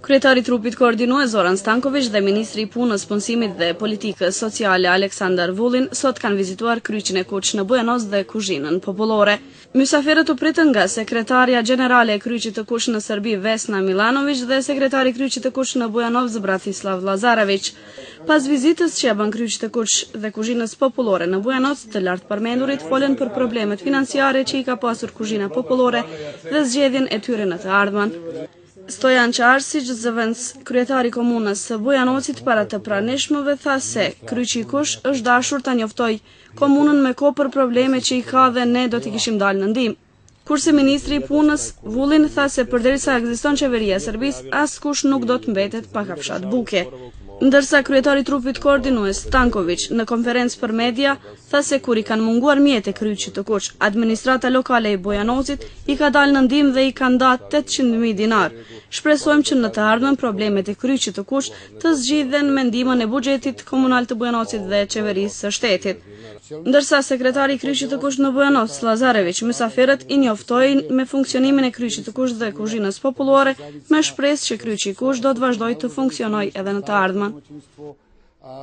Kryetari i trupit koordinues Zoran Stanković dhe Ministri i Punës, Punësimit dhe Politikës Sociale Aleksandar Vulin sot kanë vizituar kryqin e Kuç në Bujanos dhe kuzhinën popullore. Mysafirët u pritën nga sekretarja gjenerale e kryqit të Kuç në Serbi Vesna Milanović dhe sekretari i kryqit të Kuç në Bujanovc Bratislav Lazarević. Pas vizitës që ja bën kryqit të Kuç dhe kuzhinës popullore në Bujanos, të lartë përmendurit folën për problemet financiare që i ka pasur kuzhina popullore dhe zgjedhjen e tyre në të ardhmen. Stojan Qarsic, zëvendës kryetari komunës së Bujanocit para të pranishmëve, tha se kryqi i Kuç është dashur ta njoftoj komunën me kohë për probleme që i ka dhe ne do t'i kishim dalë në ndihmë. Kurse ministri i punës Vulin tha se përderisa ekziston qeveria e Serbisë, askush nuk do të mbetet pa kafshat buke. Ndërsa kryetari i trupit koordinues Stanković në konferencë për media tha se kur i kanë munguar mjete kryqit të Kuç, administrata lokale e Bujanocit i ka dalë në ndihmë dhe i ka ndarë 800.000 dinar. Shpresojmë që në të ardhmen problemet e kryqit të Kuç të zgjidhen me ndihmën e buxhetit komunal të Bujanocit dhe qeverisë së shtetit. Ndërsa sekretari i kryqit të Kuç në Bujanovc, Lazarević, mysafirët i njoftojnë me funksionimin e kryqit të Kuç dhe kuzhinës popullore me shpresë që kryqi i Kuç do të vazhdojë të funksionojë edhe në të ardhmen.